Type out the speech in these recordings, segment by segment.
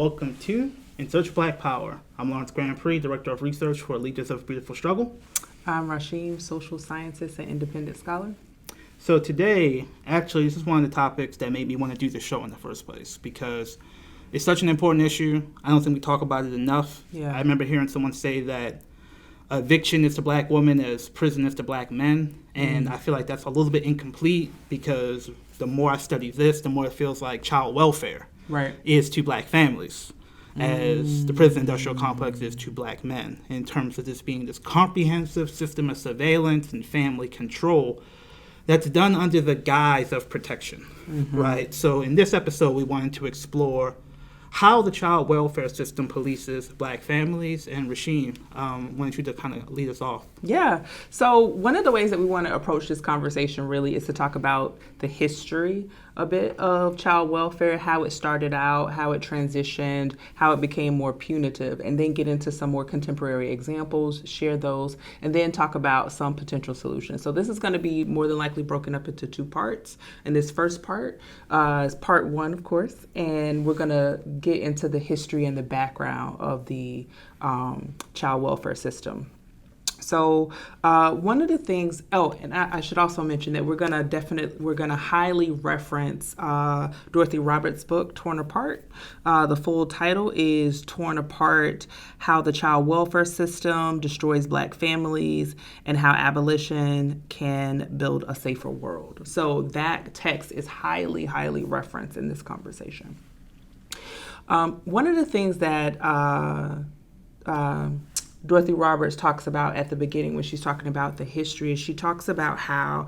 welcome to In Search of Black Power. I'm Lawrence Grand Prix, Director of Research for Leaders of Beautiful Struggle. I'm Rashim, social scientist and independent scholar. So today, actually, this is one of the topics that made me want to do the show in the first place because it's such an important issue. I don't think we talk about it enough. Yeah. I remember hearing someone say that eviction is to black women as prison is to black men, and I feel like that's a little bit incomplete because the more I study this, the more it feels like child welfare is to black families, as the prison industrial complex is to black men, in terms of this being this comprehensive system of surveillance and family control that's done under the guise of protection, right? So in this episode, we wanted to explore how the child welfare system polices black families. And Rashim, wanted you to kind of lead us off. Yeah. So one of the ways that we want to approach this conversation really is to talk about the history a bit of child welfare, how it started out, how it transitioned, how it became more punitive, and then get into some more contemporary examples, share those, and then talk about some potential solutions. So this is going to be more than likely broken up into two parts. And this first part is part one, of course, and we're going to get into the history and the background of the child welfare system. So one of the things, and I should also mention that we're gonna highly reference Dorothy Roberts' book, Torn Apart. The full title is Torn Apart: How the Child Welfare System Destroys Black Families and How Abolition Can Build a Safer World. So that text is highly, highly referenced in this conversation. One of the things that Dorothy Roberts talks about at the beginning when she's talking about the history, she talks about how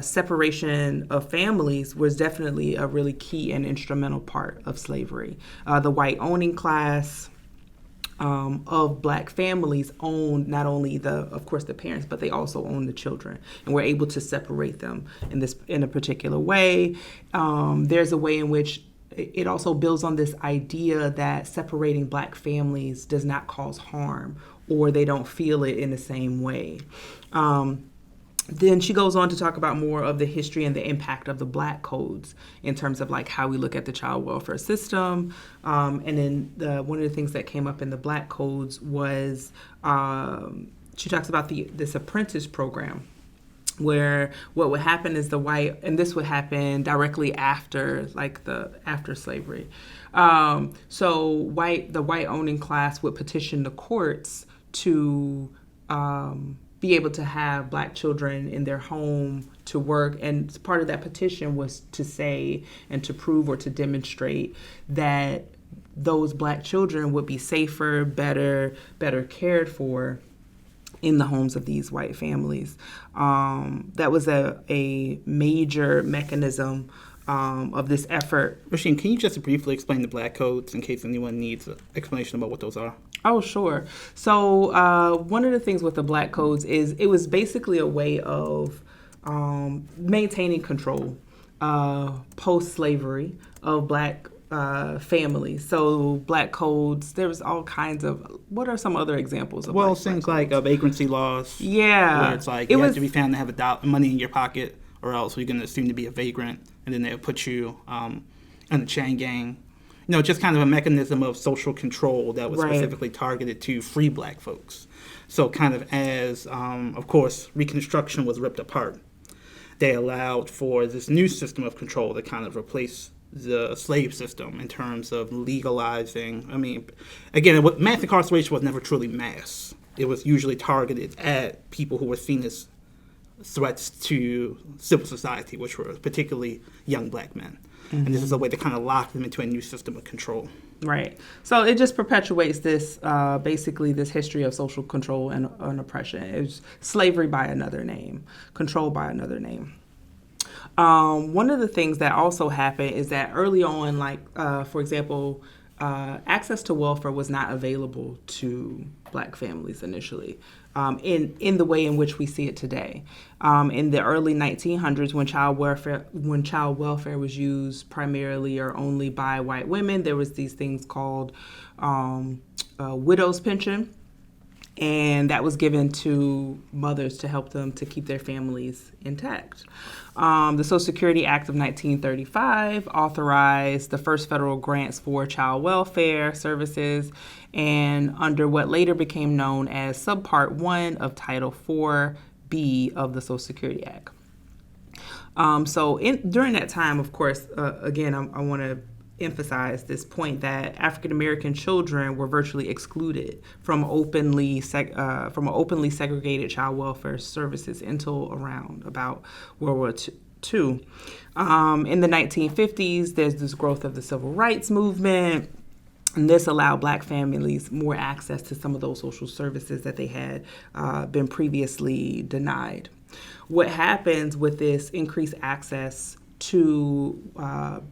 separation of families was definitely a really key and instrumental part of slavery. The white owning class of black families owned not only of course the parents, but they also owned the children, and were able to separate them in a particular way. There's a way in which it also builds on this idea that separating black families does not cause harm, or they don't feel it in the same way. Then she goes on to talk about more of the history and the impact of the black codes in terms of like how we look at the child welfare system. And then one of the things that came up in the black codes was she talks about this apprentice program, where what would happen is and this would happen directly after slavery. So the white owning class would petition the courts to be able to have black children in their home to work. And part of that petition was to say and to prove or to demonstrate that those black children would be safer, better cared for in the homes of these white families. That was a major mechanism of this effort. Rashim, can you just briefly explain the black codes in case anyone needs an explanation about what those are? Oh, sure. So one of the things with the black codes is it was basically a way of maintaining control post-slavery of black families. So black codes, there was all kinds of, what are some other examples of things like vagrancy laws. Yeah. Where it's like you have to be found to have money in your pocket, or else you're going to assume to be a vagrant, and then they'll put you on the chain gang. Just kind of a mechanism of social control that was specifically targeted to free black folks. So kind of as, of course, Reconstruction was ripped apart, they allowed for this new system of control to kind of replace the slave system in terms of legalizing. I mean, again, mass incarceration was never truly mass. It was usually targeted at people who were seen as threats to civil society, which were particularly young black men. And this is a way to kind of lock them into a new system of control. Right. So it just perpetuates this, basically this history of social control and oppression. It's slavery by another name, control by another name. One of the things that also happened is that early on, for example, access to welfare was not available to black families initially, in the way in which we see it today. In the early 1900s, when child welfare was used primarily or only by white women, there was these things called widow's pension. and that was given to mothers to help them to keep their families intact. The Social Security Act of 1935 authorized the first federal grants for child welfare services, and under what later became known as Subpart 1 of Title 4B of the Social Security Act. During that time, of course, again, I want to emphasize this point that African American children were virtually excluded from openly segregated child welfare services until around about World War II. In the 1950s, there's this growth of the civil rights movement, and this allowed Black families more access to some of those social services that they had been previously denied. What happens with this increased access to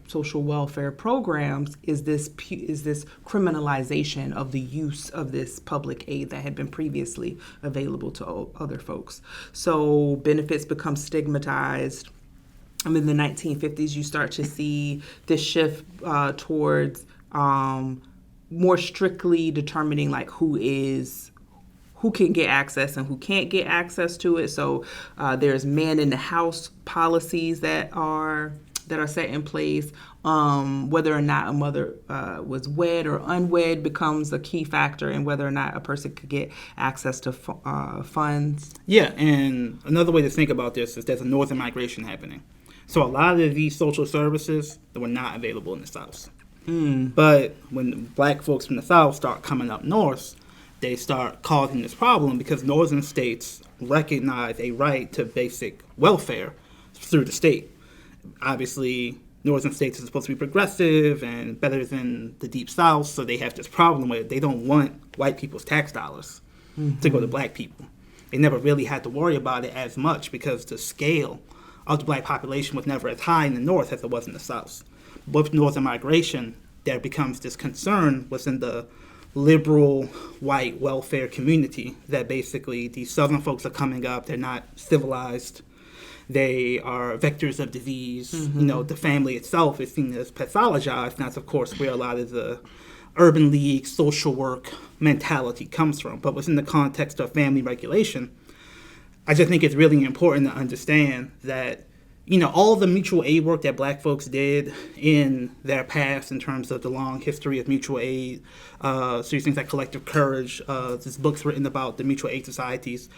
social welfare programs is this criminalization of the use of this public aid that had been previously available to other folks. So benefits become stigmatized. In the 1950s, you start to see this shift towards more strictly determining like who can get access and who can't get access to it. So there's man in the house policies that are set in place. Whether or not a mother was wed or unwed becomes a key factor in whether or not a person could get access to funds. Yeah, and another way to think about this is there's a northern migration happening. So a lot of these social services that were not available in the South. But when Black folks from the South start coming up north, they start causing this problem because northern states recognize a right to basic welfare through the state. Obviously, northern states are supposed to be progressive and better than the deep South, so they have this problem where they don't want white people's tax dollars to go to Black people. They never really had to worry about it as much because the scale of the Black population was never as high in the north as it was in the South. With northern migration, there becomes this concern within the liberal white welfare community that basically these southern folks are coming up, they're not civilized, they are vectors of disease. The family itself is seen as pathologized, and that's of course where a lot of the urban league social work mentality comes from. But within the context of family regulation, I just think it's really important to understand that all the mutual aid work that Black folks did in their past in terms of the long history of mutual aid, so things like Collective Courage, there's books written about the mutual aid societies,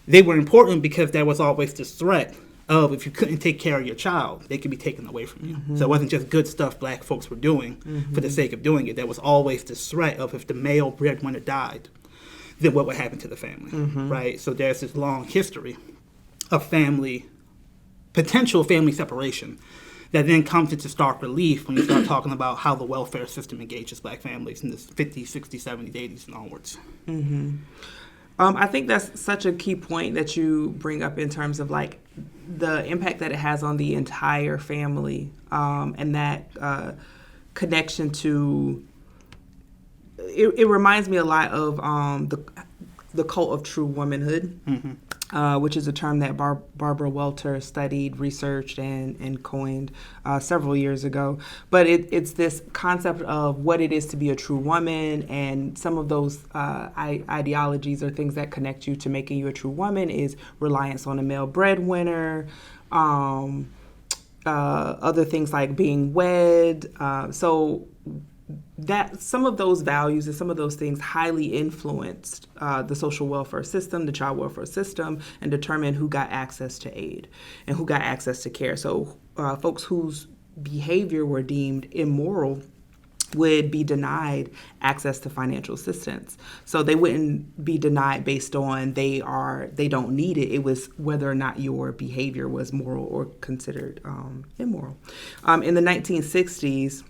they were important because there was always this threat of if you couldn't take care of your child, they could be taken away from you. So it wasn't just good stuff Black folks were doing for the sake of doing it. There was always this threat of if the male breadwinner died, then what would happen to the family, right? So there's this long history of potential family separation that then comes into stark relief when you start talking about how the welfare system engages Black families in the 50s, 60s, 70s, 80s, and onwards. I think that's such a key point that you bring up in terms of like the impact that it has on the entire family, and that connection to. It reminds me a lot of the cult of true womanhood. Which is a term that Barbara Welter studied, researched, and coined several years ago. But it's this concept of what it is to be a true woman, and some of those ideologies or things that connect you to making you a true woman is reliance on a male breadwinner, other things like being wed. So that some of those values and some of those things highly influenced the social welfare system, the child welfare system, and determined who got access to aid and who got access to care. So folks whose behavior were deemed immoral would be denied access to financial assistance. So they wouldn't be denied based on they don't need it. It was whether or not your behavior was moral or considered immoral. In the 1960s,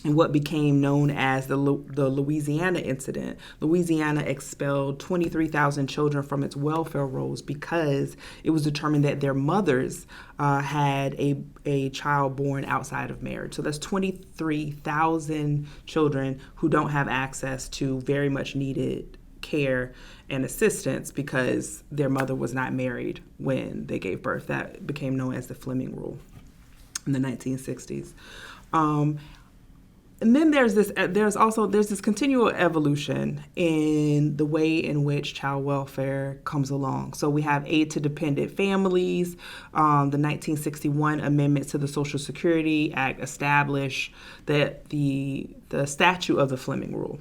in what became known as the Louisiana incident, Louisiana expelled 23,000 children from its welfare rolls because it was determined that their mothers had a child born outside of marriage. So that's 23,000 children who don't have access to very much needed care and assistance because their mother was not married when they gave birth. That became known as the Fleming Rule in the 1960s. And then there's this continual evolution in the way in which child welfare comes along. So we have aid to dependent families. The 1961 amendments to the Social Security Act established that the statute of the Fleming Rule.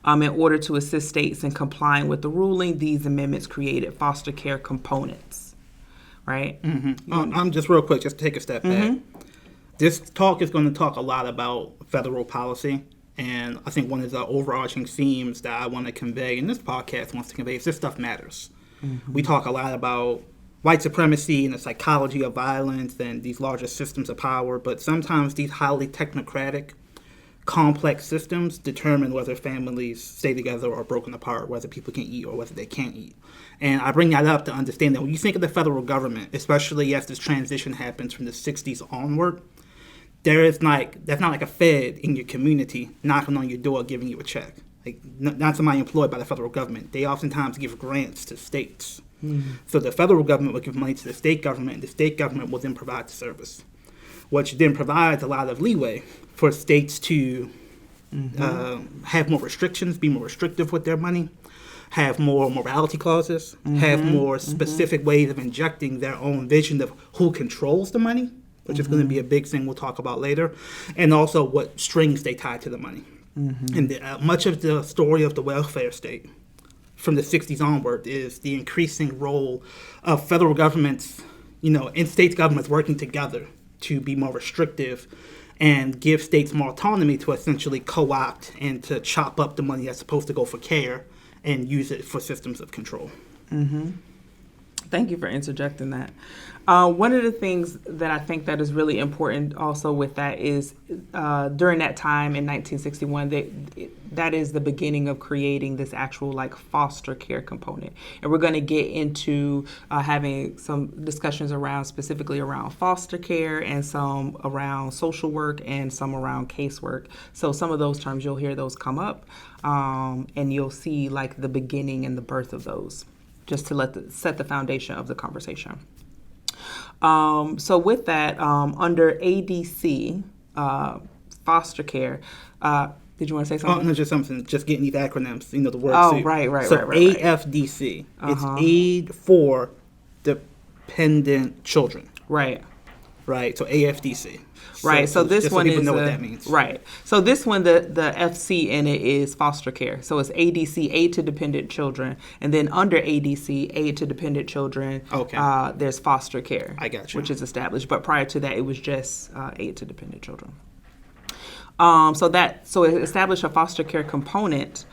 In order to assist states in complying with the ruling, these amendments created foster care components. Right? Mm-hmm. I'm just real quick, just to take a step back. This talk is going to talk a lot about federal policy, and I think one of the overarching themes that I want to convey, and this podcast wants to convey, is this stuff matters. Mm-hmm. We talk a lot about white supremacy and the psychology of violence and these larger systems of power, but sometimes these highly technocratic, complex systems determine whether families stay together or are broken apart, whether people can eat or whether they can't eat. And I bring that up to understand that when you think of the federal government, especially as this transition happens from the 60s onward, that's not like a Fed in your community knocking on your door giving you a check. Like, not somebody employed by the federal government. They oftentimes give grants to states. Mm-hmm. So the federal government will give money to the state government, and the state government will then provide the service, which then provides a lot of leeway for states to have more restrictions, be more restrictive with their money, have more morality clauses, have more specific ways of injecting their own vision of who controls the money, which is going to be a big thing we'll talk about later, and also what strings they tie to the money. And much of the story of the welfare state from the 60s onward is the increasing role of federal governments, and states governments working together to be more restrictive and give states more autonomy to essentially co-opt and to chop up the money that's supposed to go for care and use it for systems of control. Thank you for interjecting that. One of the things that I think that is really important also with that is during that time in 1961, that is the beginning of creating this actual foster care component. And we're going to get into having some discussions specifically around foster care and some around social work and some around casework. So some of those terms, you'll hear those come up and you'll see the beginning and the birth of those, just to set the foundation of the conversation. So with that, under ADC, foster care, did you want to say something? Oh, no, just getting these acronyms, the word. Oh, right. So AFDC, it's Aid for Dependent Children. Right. So AFDC. Right, so this one people is know what that means. Right, so this one, the FC in it is foster care. So it's ADC, Aid to Dependent Children, and then under ADC, Aid to Dependent Children, there's foster care. I got you. Which is established, but prior to that, it was just Aid to Dependent Children. So it established a foster care component.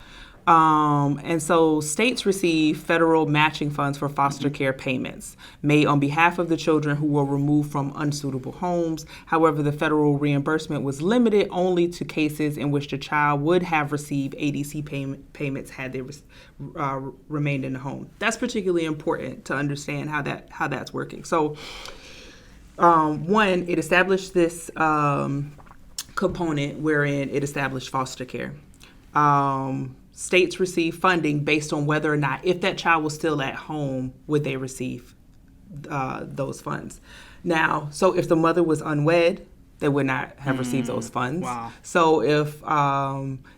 And so states receive federal matching funds for foster care payments made on behalf of the children who were removed from unsuitable homes. However, the federal reimbursement was limited only to cases in which the child would have received ADC payments had they remained in the home. That's particularly important to understand how that's working. So, one, it established this component wherein it established foster care. States receive funding based on whether or not, if that child was still at home, would they receive those funds. Now, so if the mother was unwed, they would not have received those funds. Wow. So if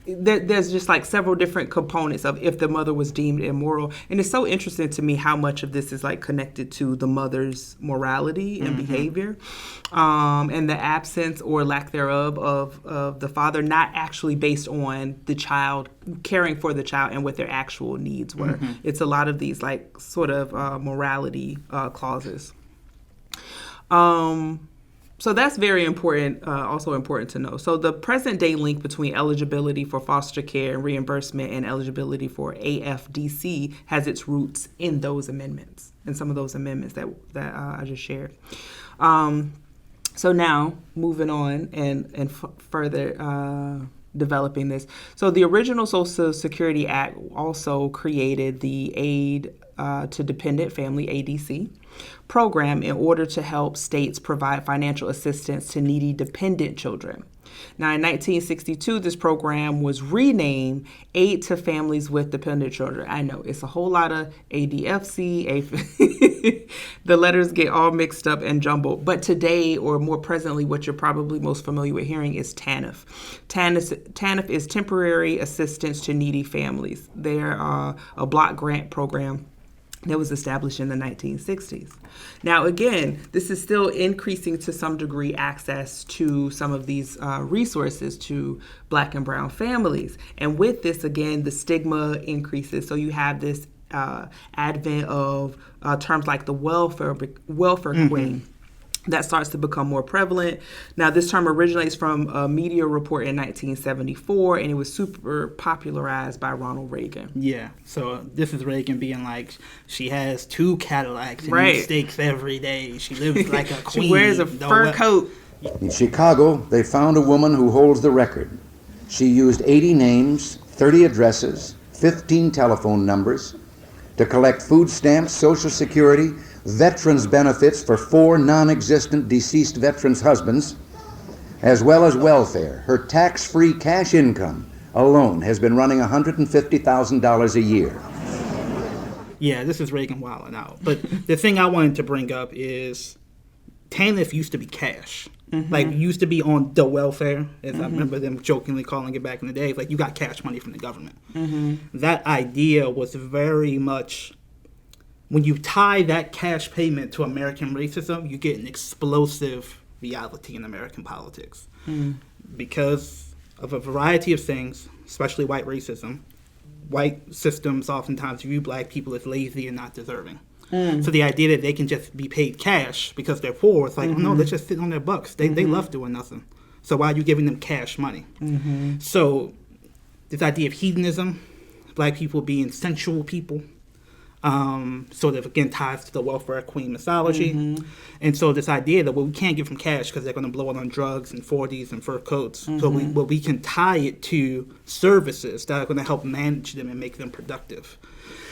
there's just several different components of if the mother was deemed immoral. And it's so interesting to me how much of this is connected to the mother's morality and behavior, and the absence or lack thereof of the father, not actually based on the child, caring for the child and what their actual needs were. It's a lot of these sort of morality clauses. So that's very important, also important to know. So the present day link between eligibility for foster care and reimbursement and eligibility for AFDC has its roots in those amendments, in some of those amendments that I just shared. So now moving on and further developing this. So the original Social Security Act also created the Aid to Dependent Family, ADC, program in order to help states provide financial assistance to needy dependent children. Now, in 1962, this program was renamed Aid to Families with Dependent Children. I know it's a whole lot of ADFC. The letters get all mixed up and jumbled. But today, or more presently, what you're probably most familiar with hearing is TANF. TANF is Temporary Assistance to Needy Families. They're a block grant program that was established in the 1960s. Now, again, this is still increasing to some degree access to some of these resources to Black and brown families. And with this, again, the stigma increases. So you have this advent of terms like the welfare queen that starts to become more prevalent. Now, this term originates from a media report in 1974, and it was super popularized by Ronald Reagan. Yeah, so this is Reagan being like, she has 2 Cadillacs and eats steaks every day. She lives like a queen. She wears a fur coat. In Chicago, they found a woman who holds the record. She used 80 names, 30 addresses, 15 telephone numbers to collect food stamps, Social Security, veterans benefits for 4 non-existent deceased veterans' husbands, as well as welfare. Her tax-free cash income alone has been running $150,000 a year. Yeah, this is Reagan wilding out. But the thing I wanted to bring up is TANF used to be cash. Like, used to be on the welfare, as I remember them jokingly calling it back in the day. Like, you got cash money from the government. That idea was very much, when you tie that cash payment to American racism, you get an explosive reality in American politics. Because of a variety of things, especially white racism, white systems oftentimes view Black people as lazy and not deserving. So the idea that they can just be paid cash because they're poor, it's like, oh, no, let's just sit on their bucks. They love doing nothing. So why are you giving them cash money? So this idea of hedonism, Black people being sensual people, sort of, again, ties to the welfare queen mythology. And so this idea that, well, we can't give them cash because they're going to blow it on drugs and 40s and fur coats. So we can tie it to services that are going to help manage them and make them productive.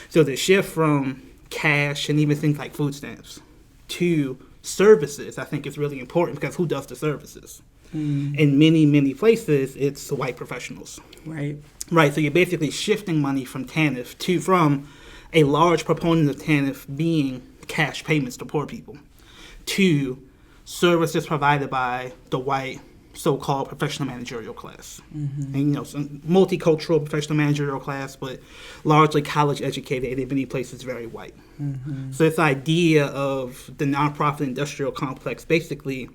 So the shift from cash and even things like food stamps to services, I think, is really important, because who does the services? In many, many places, it's white professionals. Right, so you're basically shifting money from TANF from a large proponent of TANF being cash payments to poor people to services provided by the white so-called professional managerial class. And, some multicultural professional managerial class, but largely college educated, and in many places very white. So this idea of the nonprofit industrial complex basically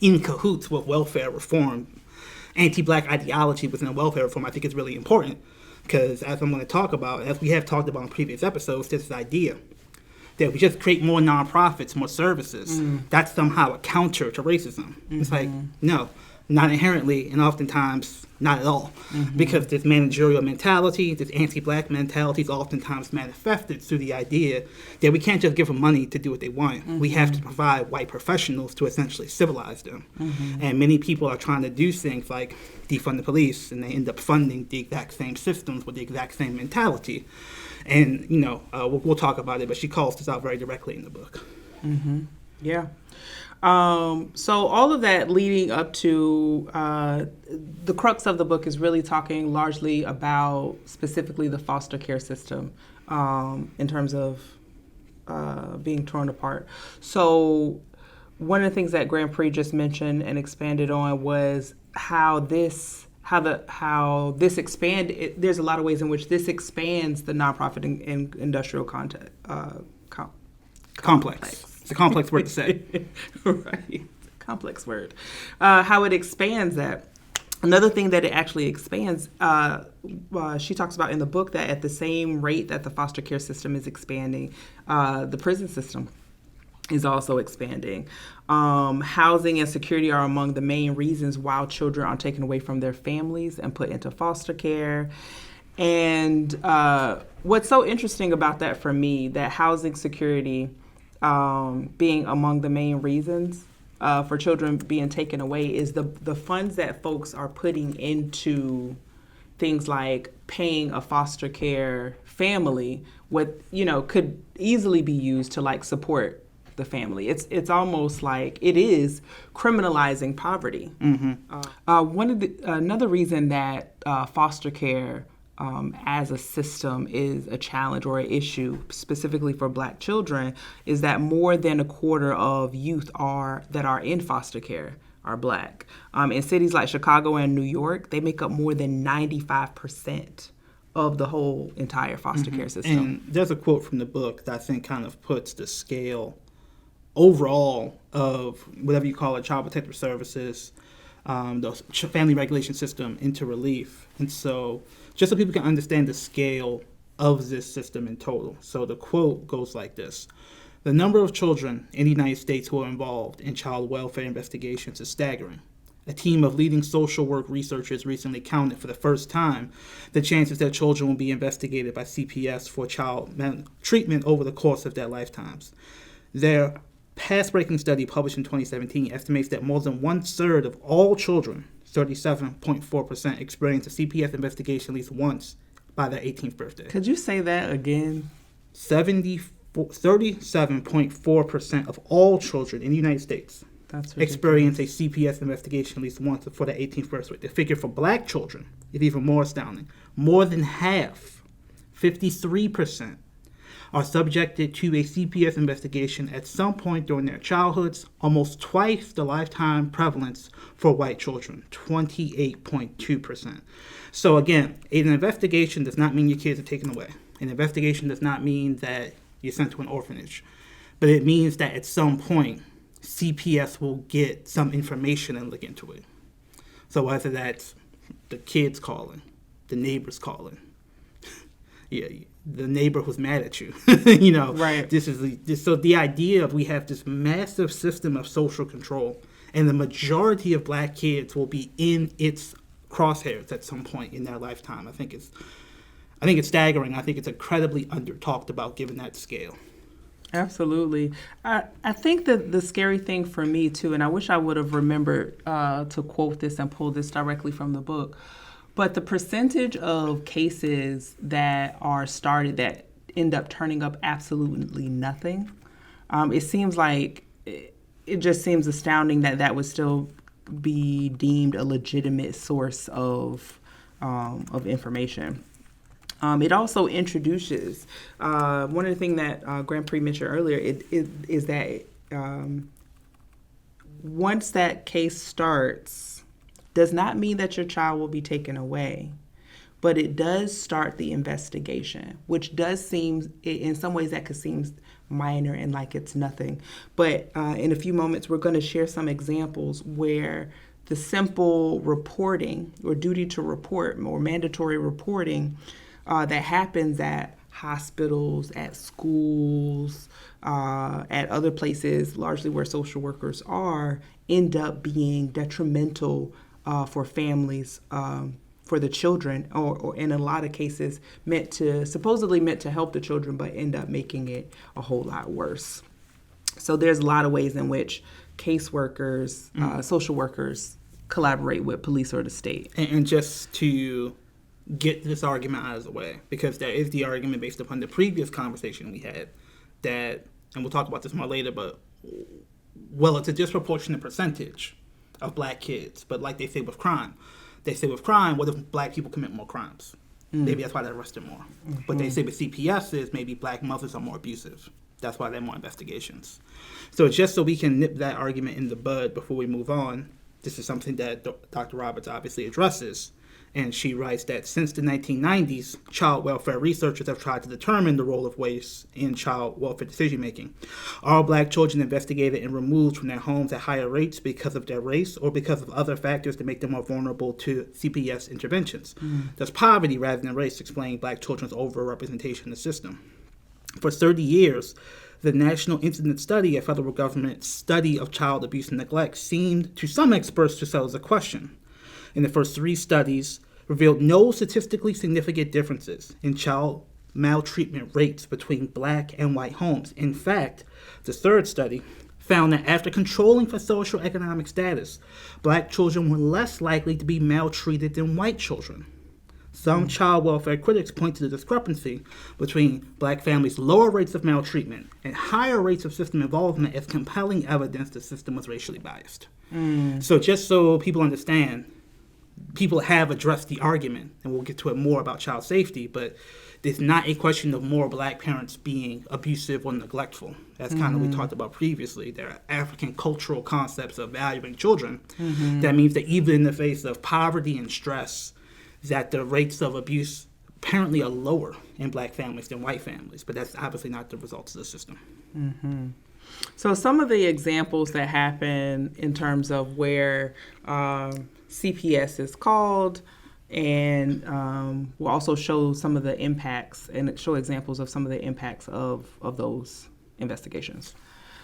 in cahoots with welfare reform, anti-Black ideology within welfare reform, I think is really important. Because as I'm going to talk about, as we have talked about in previous episodes, this idea that we just create more nonprofits, more services, that's somehow a counter to racism. It's like, no, not inherently, and oftentimes not at all. Because this managerial mentality, this anti-Black mentality is oftentimes manifested through the idea that we can't just give them money to do what they want. We have to provide white professionals to essentially civilize them. And many people are trying to do things like defund the police, and they end up funding the exact same systems with the exact same mentality. And, we'll talk about it, but she calls this out very directly in the book. Yeah. So all of that leading up to the crux of the book is really talking largely about specifically the foster care system in terms of being torn apart. So one of the things that Grand Prix just mentioned and expanded on was how this expand. There's a lot of ways in which this expands the nonprofit and industrial complex. It's a complex word to say. Right. Complex word. How it expands that. Another thing that it actually expands, she talks about in the book, that at the same rate that the foster care system is expanding, the prison system is also expanding. Housing and security are among the main reasons why children are taken away from their families and put into foster care. And what's so interesting about that for me, that housing security being among the main reasons for children being taken away, is the funds that folks are putting into things like paying a foster care family, what, could easily be used to like support the family. It's almost like it is criminalizing poverty. Another reason that foster care as a system is a challenge or an issue specifically for Black children is that more than a quarter of youth that are in foster care are Black. In cities like Chicago and New York, they make up more than 95% of the whole entire foster care system. And there's a quote from the book that I think kind of puts the scale overall of whatever you call it, child protective services, the family regulation system into relief. And so just so people can understand the scale of this system in total. So the quote goes like this: "The number of children in the United States who are involved in child welfare investigations is staggering. A team of leading social work researchers recently counted for the first time the chances that children will be investigated by CPS for child treatment over the course of their lifetimes. Their past-breaking study published in 2017 estimates that more than one-third of all children, 37.4%, experience a CPS investigation at least once by their 18th birthday." Could you say that again? 37.4% of all children in the United States experience a CPS investigation at least once for their 18th birthday. The figure for Black children is even more astounding. More than half, 53%, are subjected to a CPS investigation at some point during their childhoods, almost twice the lifetime prevalence for white children, 28.2%. So again, an investigation does not mean your kids are taken away. An investigation does not mean that you're sent to an orphanage. But it means that at some point, CPS will get some information and look into it. So whether that's the kids calling, the neighbors calling, the neighbor who's mad at you, Right. So the idea of we have this massive system of social control, and the majority of Black kids will be in its crosshairs at some point in their lifetime. I think it's staggering. I think it's incredibly under-talked about given that scale. Absolutely. I think that the scary thing for me, too, and I wish I would have remembered to quote this and pull this directly from the book, but the percentage of cases that are started that end up turning up absolutely nothing, it seems like it just seems astounding that would still be deemed a legitimate source of information. It also introduces one of the things that Grand Prix mentioned earlier is that once that case starts, does not mean that your child will be taken away, but it does start the investigation, which does seem, in some ways, that could seem minor and like it's nothing. But in a few moments, we're going to share some examples where the simple reporting or duty to report or mandatory reporting that happens at hospitals, at schools, at other places, largely where social workers are, end up being detrimental for families, for the children, or in a lot of cases supposedly meant to help the children, but end up making it a whole lot worse. So there's a lot of ways in which caseworkers, social workers collaborate with police or the state. And just to get this argument out of the way, because there is the argument based upon the previous conversation we had that, and we'll talk about this more later, but, well, it's a disproportionate percentage of Black kids. But like they say with crime, what if Black people commit more crimes? Maybe that's why they're arrested more. Mm-hmm. But they say with CPS is maybe Black mothers are more abusive. That's why there are more investigations. So just so we can nip that argument in the bud before we move on, this is something that Dr. Roberts obviously addresses. And she writes that since the 1990s, child welfare researchers have tried to determine the role of race in child welfare decision-making. Are Black children investigated and removed from their homes at higher rates because of their race or because of other factors that make them more vulnerable to CPS interventions? Does poverty rather than race explain Black children's overrepresentation in the system? For 30 years, the National Incident Study, a federal government study of child abuse and neglect, seemed to some experts to settle the question. In the first 3 studies, revealed no statistically significant differences in child maltreatment rates between Black and white homes. In fact, the 3rd study found that after controlling for social economic status, Black children were less likely to be maltreated than white children. Some child welfare critics point to the discrepancy between black families' lower rates of maltreatment and higher rates of system involvement as compelling evidence the system was racially biased. So just so people understand, people have addressed the argument, and we'll get to it more about child safety, but it's not a question of more black parents being abusive or neglectful. That's kind of what we talked about previously. There are African cultural concepts of valuing children. That means that even in the face of poverty and stress, that the rates of abuse apparently are lower in black families than white families, but that's obviously not the results of the system. So some of the examples that happen in terms of where CPS is called, and we'll also show some of the impacts and show examples of some of the impacts of those investigations.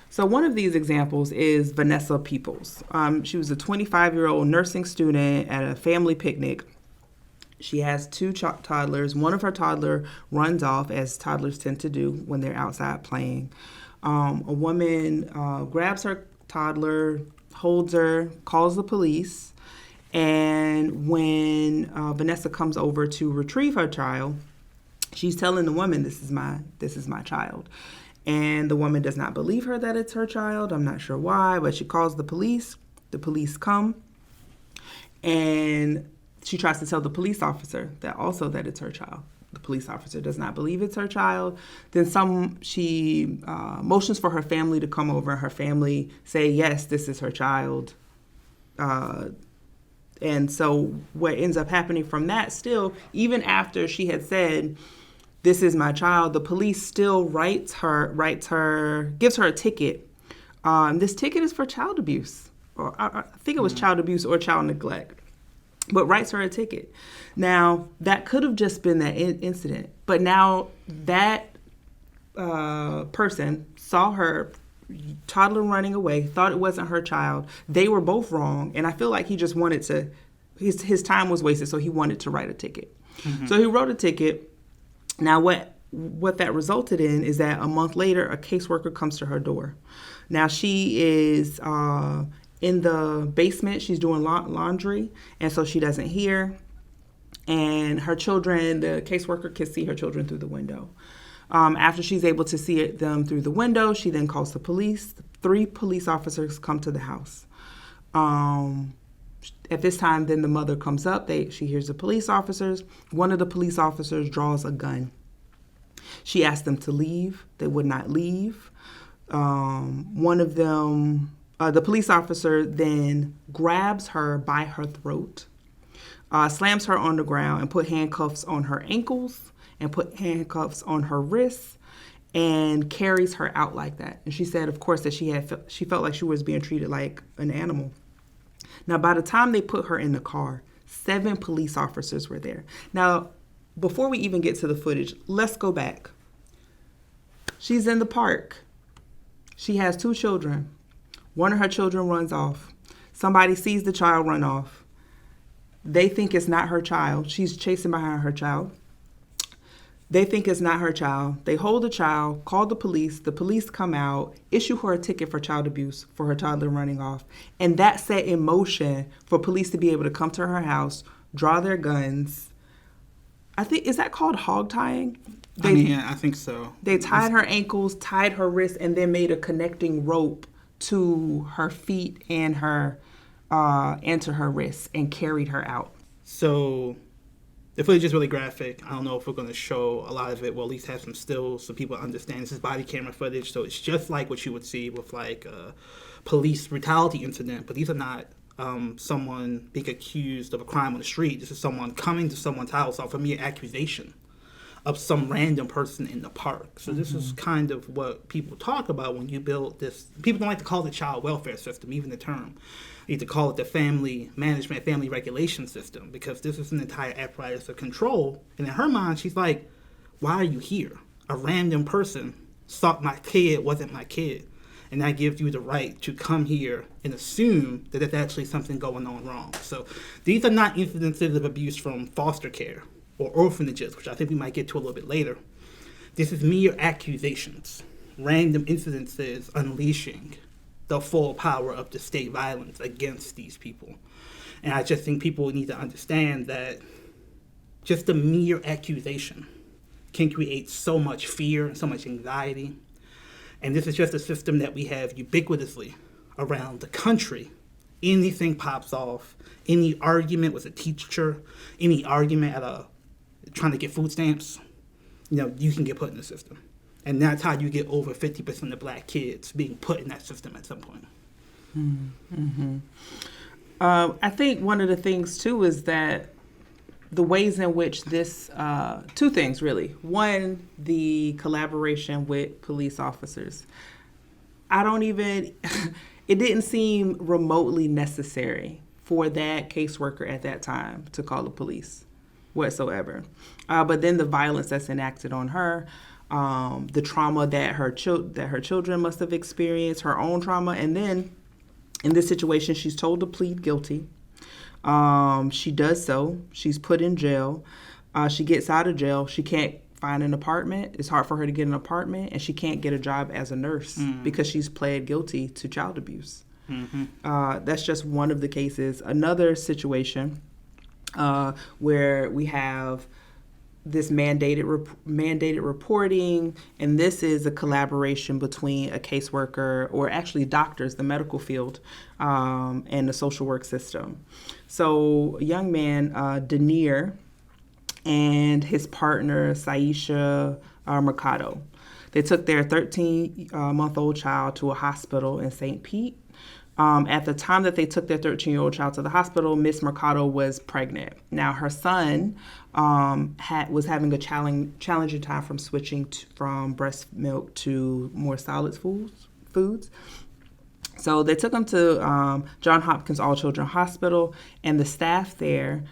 So one of these examples is Vanessa Peoples. She was a 25-year-old nursing student at a family picnic. She has two toddlers. One of her toddler runs off, as toddlers tend to do when they're outside playing. A woman grabs her toddler, holds her, calls the police, and when Vanessa comes over to retrieve her child, she's telling the woman, this is my child. And the woman does not believe her that it's her child. I'm not sure why, but she calls the police. The police come, and she tries to tell the police officer that it's her child. The police officer does not believe it's her child. Then she motions for her family to come over. Her family say, yes, this is her child. And so what ends up happening from that still, even after she had said, this is my child, the police still gives her a ticket. This ticket is for child abuse. Or I think it was child abuse or child neglect. But writes her a ticket. Now, that could have just been that incident. But now that person saw her toddler running away, thought it wasn't her child. They were both wrong. And I feel like he just wanted to, his time was wasted, so he wanted to write a ticket. So he wrote a ticket. Now, what that resulted in is that a month later, a caseworker comes to her door. Now, she is in the basement. She's doing laundry, and so she doesn't hear. And her children, the caseworker can see her children through the window. After she's able to see them through the window, she then calls the police. 3 police officers come to the house. At this time, then the mother comes up. She hears the police officers. One of the police officers draws a gun. She asked them to leave. They would not leave. One of them, the police officer then grabs her by her throat, slams her on the ground, and put handcuffs on her ankles and put handcuffs on her wrists and carries her out like that. And she said, of course, that she felt like she was being treated like an animal. Now, by the time they put her in the car, 7 police officers were there. Now, before we even get to the footage, let's go back. She's in the park. She has 2 children. One of her children runs off. Somebody sees the child run off. They think it's not her child. She's chasing behind her child. They think it's not her child. They hold the child, call the police. The police come out, issue her a ticket for child abuse for her toddler running off. And that set in motion for police to be able to come to her house, draw their guns. I think, is that called hog tying? I think so. They tied her ankles, tied her wrists, and then made a connecting rope to her feet and to her wrists and carried her out. So the footage is really graphic. I don't know if we're going to show a lot of it. We'll at least have some stills so people understand this is body camera footage. So it's just like what you would see with like a police brutality incident. But these are not someone being accused of a crime on the street. This is someone coming to someone's house off a mere accusation of some random person in the park. So this is kind of what people talk about when you build this. People don't like to call it the child welfare system, even the term. You need to call it the family management, family regulation system, because this is an entire apparatus of control. And in her mind, she's like, why are you here? A random person thought my kid wasn't my kid. And that gives you the right to come here and assume that there's actually something going on wrong. So these are not incidences of abuse from foster care or orphanages, which I think we might get to a little bit later. This is mere accusations, random incidences unleashing the full power of the state violence against these people. And I just think people need to understand that just the mere accusation can create so much fear and so much anxiety. And this is just a system that we have ubiquitously around the country. Anything pops off, any argument with a teacher, any argument at trying to get food stamps, you can get put in the system. And that's how you get over 50% of black kids being put in that system at some point. Mm-hmm. I think one of the things, too, is that the ways in which this, two things, really. One, the collaboration with police officers. It didn't seem remotely necessary for that caseworker at that time to call the police whatsoever. But then the violence that's enacted on her, the trauma that her children must have experienced, her own trauma, and then in this situation, she's told to plead guilty. She does so. She's put in jail. She gets out of jail. She can't find an apartment. It's hard for her to get an apartment, and she can't get a job as a nurse because she's pled guilty to child abuse. Mm-hmm. That's just one of the cases. Another situation where we have this mandated reporting, and this is a collaboration between a caseworker, or actually doctors, the medical field, and the social work system. So a young man, Denier, and his partner, Saisha Mercado, they took their 13-month-old child to a hospital in St. Pete. At the time that they took their 13-year-old child to the hospital, Miss Mercado was pregnant. Now, her son was having a challenging time from switching from breast milk to more solid foods. So they took him to Johns Hopkins All Children Hospital, and the staff there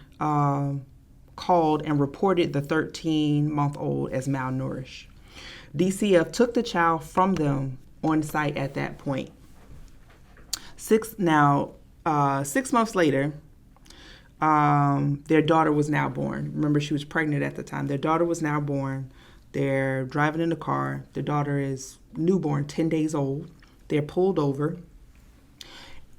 called and reported the 13-month-old as malnourished. DCF took the child from them on site at that point. 6 months later, their daughter was now born. Remember, she was pregnant at the time. Their daughter was now born. They're driving in the car. Their daughter is newborn, 10 days old. They're pulled over.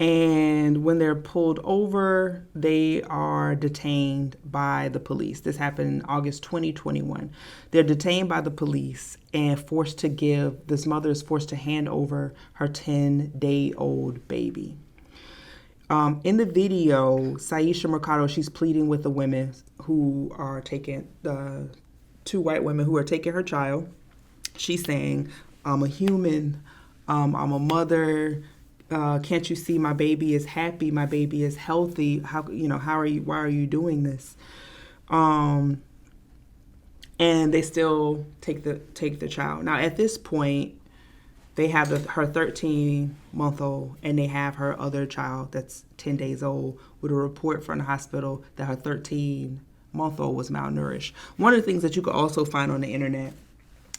And when they're pulled over, they are detained by the police. This happened in August 2021. They're detained by the police and this mother is forced to hand over her 10-day-old baby. In the video, Saisha Mercado, she's pleading with the women who are taking, two white women who are taking her child. She's saying, I'm a human, I'm a mother. Can't you see my baby is happy? My baby is healthy. Why are you doing this? And they still take the child. Now, at this point, they have her 13-month-old, and they have her other child that's 10 days old with a report from the hospital that her 13-month-old was malnourished. One of the things that you could also find on the internet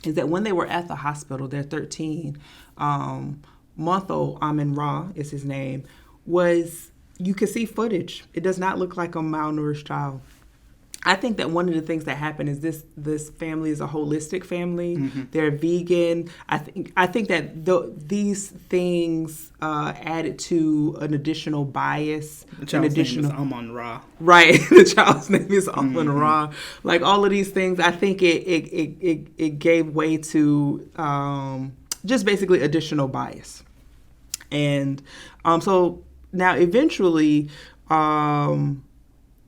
is that when they were at the hospital, their 13-month-old, Amin Ra is his name, you could see footage. It does not look like a malnourished child. I think that one of the things that happened is this family is a holistic family. Mm-hmm. They're vegan. I think that these things added to an additional bias. The child's name is Amin Ra. Right. The child's name is Amin Ra. Like all of these things, I think it gave way to just basically additional bias. And so now eventually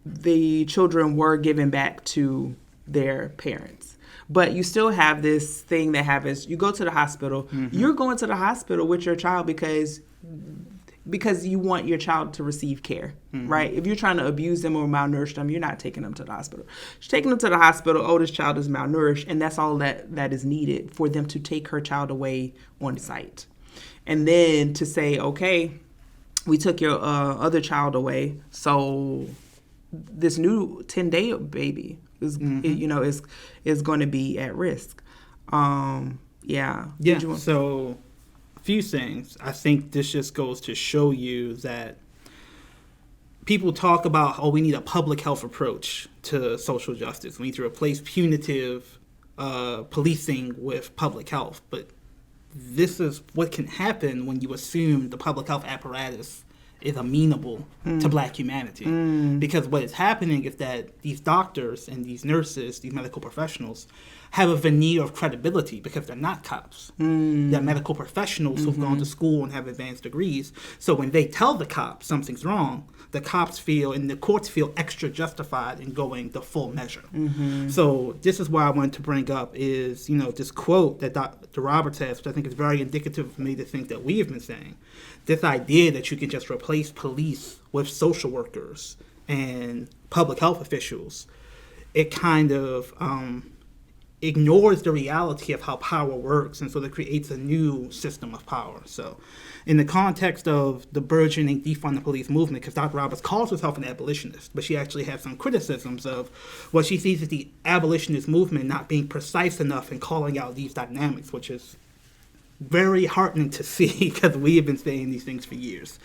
the children were given back to their parents. But you still have this thing that happens. You go to the hospital. Mm-hmm. You're going to the hospital with your child because you want your child to receive care, mm-hmm. right? If you're trying to abuse them or malnourish them, you're not taking them to the hospital. You're taking them to the hospital. Oh, this child is malnourished, and that's all that is needed for them to take her child away on site. And then to say, okay, we took your other child away, so this new 10-day baby is, mm-hmm. is going to be at risk. Yeah. So a few things. I think this just goes to show you that people talk about, we need a public health approach to social justice. We need to replace punitive policing with public health. But this is what can happen when you assume the public health apparatus is amenable to Black humanity. Because what is happening is that these doctors and these nurses, these medical professionals, have a veneer of credibility because they're not cops. They're medical professionals who've gone to school and have advanced degrees. So when they tell the cops something's wrong, the cops feel and the courts feel extra justified in going the full measure. So this is why I wanted to bring up is, this quote that Dr. Roberts has, which I think is very indicative of me to think that we have been saying. This idea that you can just replace police with social workers and public health officials, it kind of ignores the reality of how power works, and so that creates a new system of power. So in the context of the burgeoning defund the police movement, because Dr. Roberts calls herself an abolitionist, but she actually has some criticisms of what she sees as the abolitionist movement not being precise enough in calling out these dynamics, which is very heartening to see because we have been saying these things for years.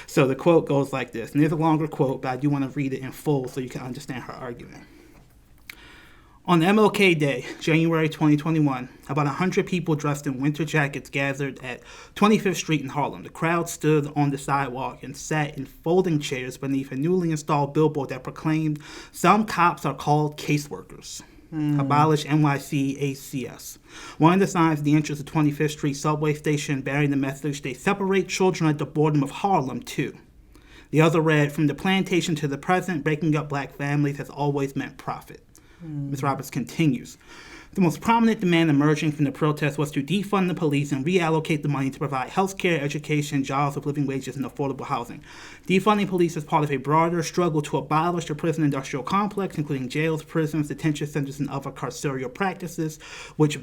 So the quote goes like this, and there's a longer quote, but I do want to read it in full so you can understand her argument. On MLK Day, January 2021, about 100 people dressed in winter jackets gathered at 25th Street in Harlem. The crowd stood on the sidewalk and sat in folding chairs beneath a newly installed billboard that proclaimed, "Some cops are called caseworkers. Abolish NYC ACS." One of the signs at the entrance of 25th Street subway station bearing the message, "They separate children at the boredom of Harlem, too." The other read, "From the plantation to the present, breaking up Black families has always meant profit." Ms. Roberts continues, "The most prominent demand emerging from the protest was to defund the police and reallocate the money to provide health care, education, jobs with living wages, and affordable housing. Defunding police is part of a broader struggle to abolish the prison industrial complex, including jails, prisons, detention centers, and other carceral practices, which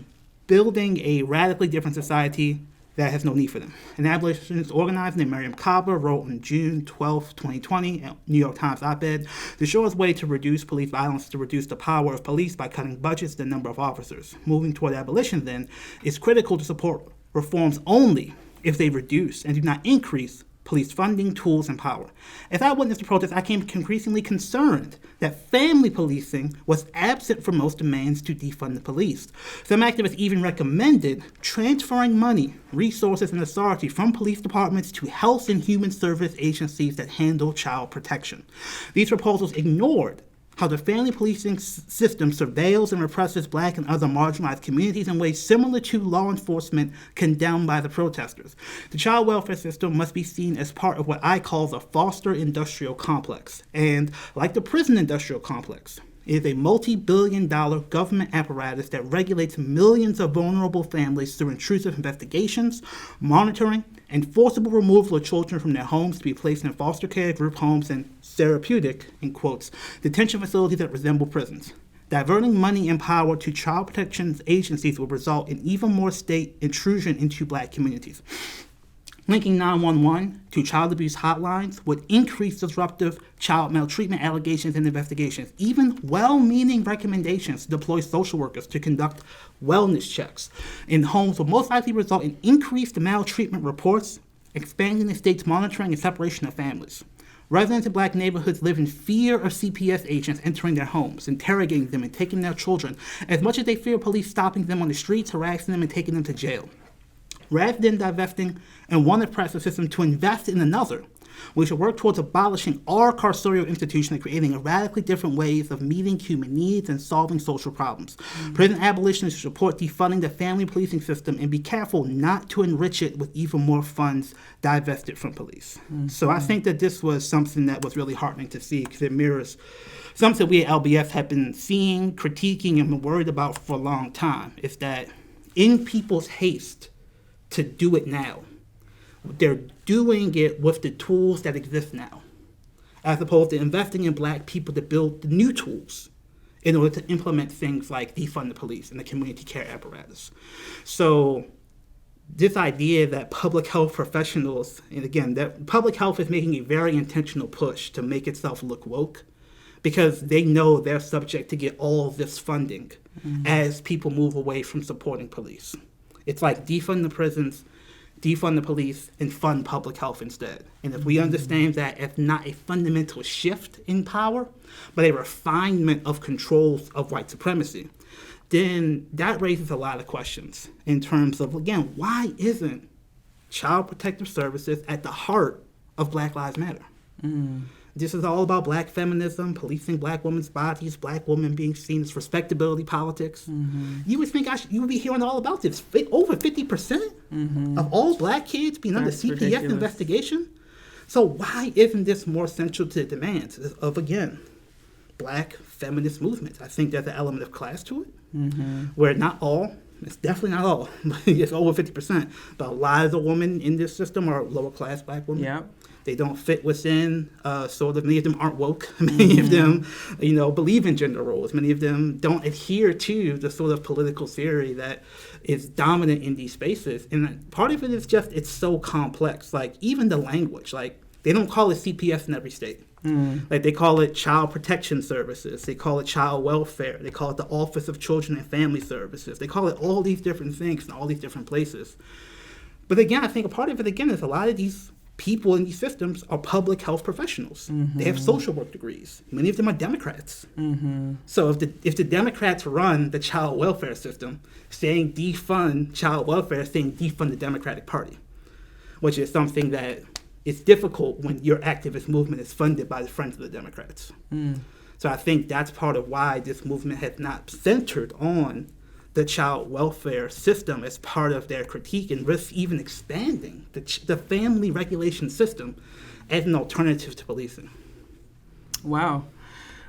building a radically different society that has no need for them." An abolitionist organizer named Miriam Kaba wrote on June 12, 2020, New York Times op-ed, "The surest way to reduce police violence is to reduce the power of police by cutting budgets and the number of officers. Moving toward abolition, then, is critical to support reforms only if they reduce and do not increase police funding, tools, and power. As I witnessed the protest, I became increasingly concerned that family policing was absent from most demands to defund the police. Some activists even recommended transferring money, resources, and authority from police departments to health and human service agencies that handle child protection. These proposals ignored how the family policing system surveils and represses Black and other marginalized communities in ways similar to law enforcement condemned by the protesters. The child welfare system must be seen as part of what I call the foster industrial complex. And like the prison industrial complex, it is a multi-billion-dollar government apparatus that regulates millions of vulnerable families through intrusive investigations, monitoring, and forcible removal of children from their homes to be placed in foster care, group homes, and therapeutic, in quotes, detention facilities that resemble prisons. Diverting money and power to child protection agencies will result in even more state intrusion into Black communities. Linking 911 to child abuse hotlines would increase disruptive child maltreatment allegations and investigations. Even well-meaning recommendations to deploy social workers to conduct wellness checks in homes will most likely result in increased maltreatment reports, expanding the state's monitoring and separation of families. Residents in Black neighborhoods live in fear of CPS agents entering their homes, interrogating them, and taking their children, as much as they fear police stopping them on the streets, harassing them, and taking them to jail. Rather than divesting in one oppressive system to invest in another, we should work towards abolishing our carceral institution and creating radically different ways of meeting human needs and solving social problems. Prison abolitionists should support defunding the family policing system and be careful not to enrich it with even more funds divested from police. So I think that this was something that was really heartening to see because it mirrors something we at LBS have been seeing, critiquing, and been worried about for a long time. Is that in people's haste to do it now, they're doing it with the tools that exist now, as opposed to investing in Black people to build the new tools in order to implement things like defund the police and the community care apparatus. So this idea that public health professionals, and again, that public health is making a very intentional push to make itself look woke, because they know they're subject to get all of this funding as people move away from supporting police. It's like defund the prisons, defund the police, and fund public health instead. And if we understand that as not a fundamental shift in power, but a refinement of controls of white supremacy, then that raises a lot of questions in terms of, again, why isn't Child Protective Services at the heart of Black Lives Matter. This is all about black feminism, policing black women's bodies, black women being seen as respectability politics. You would think you would be hearing all about this. Over 50% of all black kids being under CPS ridiculous. investigation. So why isn't this more central to the demands of, again, black feminist movements? I think there's an element of class to it, where not all, it's definitely not all, but it's over 50%, but a lot of the women in this system are lower class black women. Yep. They don't fit within, sort of, many of them aren't woke. Many of them, believe in gender roles. Many of them don't adhere to the sort of political theory that is dominant in these spaces. And part of it is just, it's so complex. Like, even the language, like, they don't call it CPS in every state. Like, they call it Child Protection Services. They call it Child Welfare. They call it the Office of Children and Family Services. They call it all these different things in all these different places. But again, I think a part of it, again, is a lot of these people in these systems are public health professionals. They have social work degrees. Many of them are Democrats. So if the Democrats run the child welfare system, saying defund child welfare, saying defund the Democratic Party, which is something that is difficult when your activist movement is funded by the Friends of the Democrats. So I think that's part of why this movement has not centered on the child welfare system as part of their critique, and risk even expanding the family regulation system as an alternative to policing. Wow.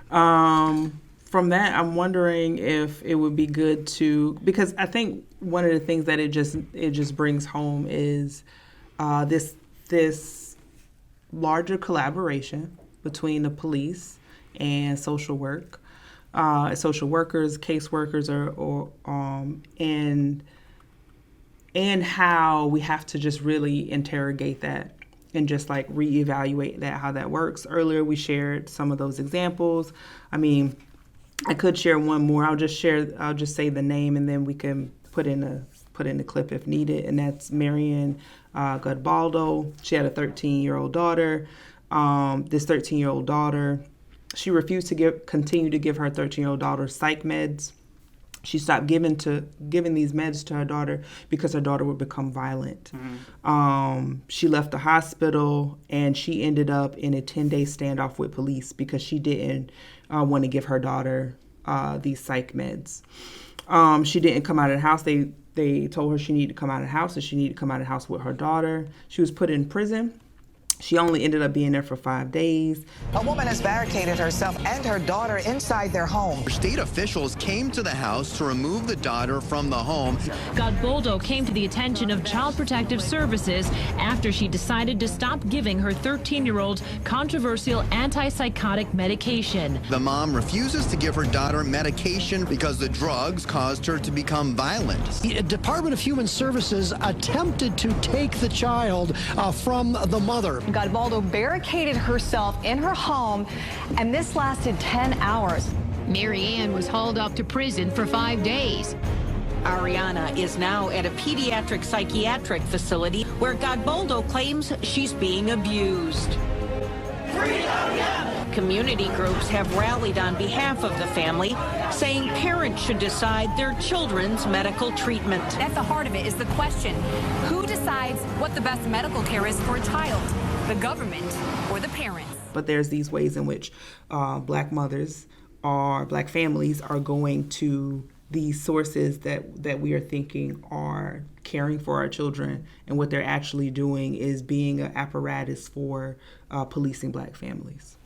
From that, I'm wondering if it would be good to, because I think one of the things that it just brings home is this larger collaboration between the police and social work. Social workers, caseworkers, and how we have to just really interrogate that and just like reevaluate that, how that works. Earlier we shared some of those examples. I mean, I could share one more. I'll just say the name, and then we can put in the clip if needed. And that's Marian Godbaldo. She had a 13-year-old daughter. This 13-year-old daughter, she refused to continue to give her 13-year-old daughter psych meds. She stopped giving these meds to her daughter because her daughter would become violent. She left the hospital, and she ended up in a 10-day standoff with police because she didn't want to give her daughter these psych meds. She didn't come out of the house. They told her she needed to come out of the house, and she needed to come out of the house with her daughter. She was put in prison. She only ended up being there for 5 days. A woman has barricaded herself and her daughter inside their home. State officials came to the house to remove the daughter from the home. Godboldo came to the attention of Child Protective Services after she decided to stop giving her 13-year-old controversial antipsychotic medication. The mom refuses to give her daughter medication because the drugs caused her to become violent. The Department of Human Services attempted to take the child from the mother. Godbaldo barricaded herself in her home, and this lasted 10 hours. Mary Ann was hauled off to prison for 5 days. Ariana is now at a pediatric psychiatric facility where Godbaldo claims she's being abused. Community groups have rallied on behalf of the family, saying parents should decide their children's medical treatment. At the heart of it is the question, who decides what the best medical care is for a child? The government or the parents? But there's these ways in which black mothers or black families are going to these sources that we are thinking are caring for our children, and what they're actually doing is being an apparatus for policing black families.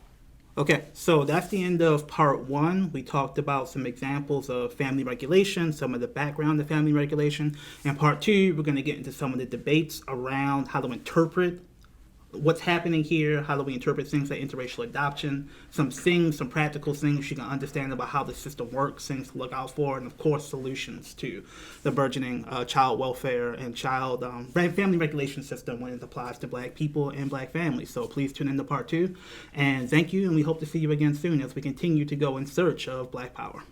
Okay, so that's the end of part one. We talked about some examples of family regulation, some of the background of family regulation. In part two, we're going to get into some of the debates around how to interpret what's happening here, how do we interpret things like interracial adoption, some practical things you can understand about how the system works, things to look out for, and of course solutions to the burgeoning child welfare and child family regulation system when it applies to black people and black families. So please tune in to part two, and thank you, and we hope to see you again soon as we continue to go in search of black power.